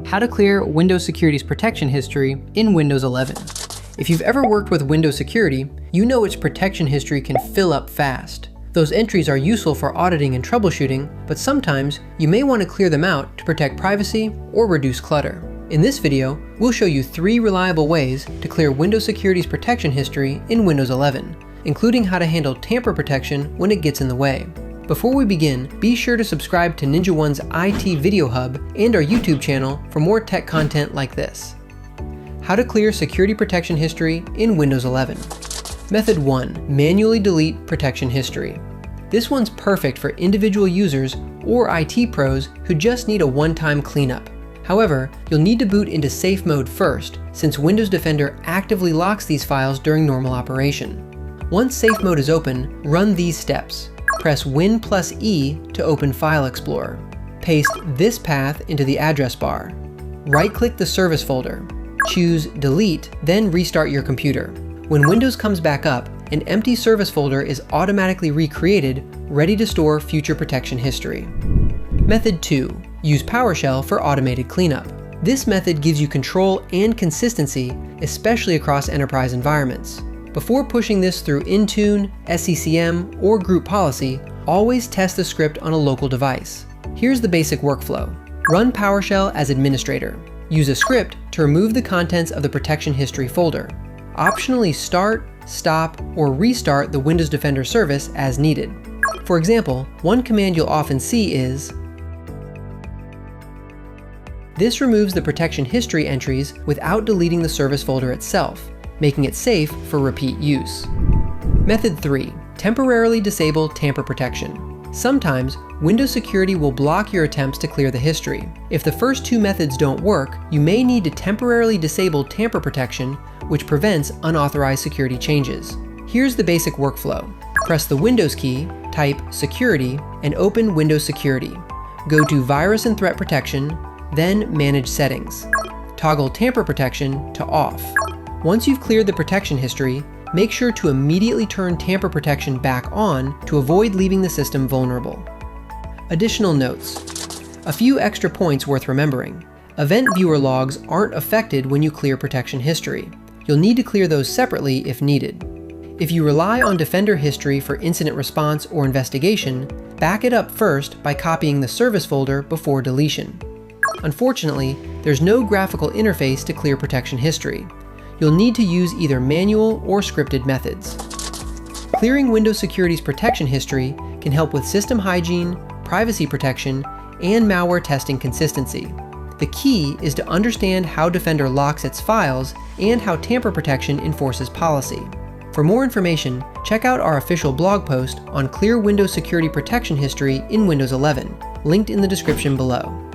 How to clear Windows Security's protection history in Windows 11. If you've ever worked with Windows Security, you know its protection history can fill up fast. Those entries are useful for auditing and troubleshooting, but sometimes you may want to clear them out to protect privacy or reduce clutter. In this video, we'll show you 3 reliable ways to clear Windows Security's protection history in Windows 11, including how to handle tamper protection when it gets in the way. Before we begin, be sure to subscribe to NinjaOne's IT Video Hub and our YouTube channel for more tech content like this. How to clear security protection history in Windows 11. Method 1. Manually delete protection history. This one's perfect for individual users or IT pros who just need a one-time cleanup. However, you'll need to boot into safe mode first, since Windows Defender actively locks these files during normal operation. Once safe mode is open, run these steps. Press Win+E to open File Explorer. Paste this path into the address bar. Right-click the service folder. Choose Delete, then restart your computer. When Windows comes back up, an empty service folder is automatically recreated, ready to store future protection history. Method 2. Use PowerShell for automated cleanup. This method gives you control and consistency, especially across enterprise environments. Before pushing this through Intune, SCCM, or group policy, always test the script on a local device. Here's the basic workflow. Run PowerShell as administrator. Use a script to remove the contents of the protection history folder. Optionally start, stop, or restart the Windows Defender service as needed. For example, one command you'll often see is this removes the protection history entries without deleting the service folder itself, making it safe for repeat use. Method 3. Temporarily disable tamper protection. Sometimes, Windows Security will block your attempts to clear the history. If the first 2 methods don't work, you may need to temporarily disable tamper protection, which prevents unauthorized security changes. Here's the basic workflow. Press the Windows key, type Security, and open Windows Security. Go to Virus and Threat Protection, then Manage Settings. Toggle Tamper Protection to Off. Once you've cleared the protection history, make sure to immediately turn tamper protection back on to avoid leaving the system vulnerable. Additional notes. A few extra points worth remembering. Event viewer logs aren't affected when you clear protection history. You'll need to clear those separately if needed. If you rely on Defender history for incident response or investigation, back it up first by copying the service folder before deletion. Unfortunately, there's no graphical interface to clear protection history. You'll need to use either manual or scripted methods. Clearing Windows Security's protection history can help with system hygiene, privacy protection, and malware testing consistency. The key is to understand how Defender locks its files and how tamper protection enforces policy. For more information, check out our official blog post on Clear Windows Security Protection History in Windows 11, linked in the description below.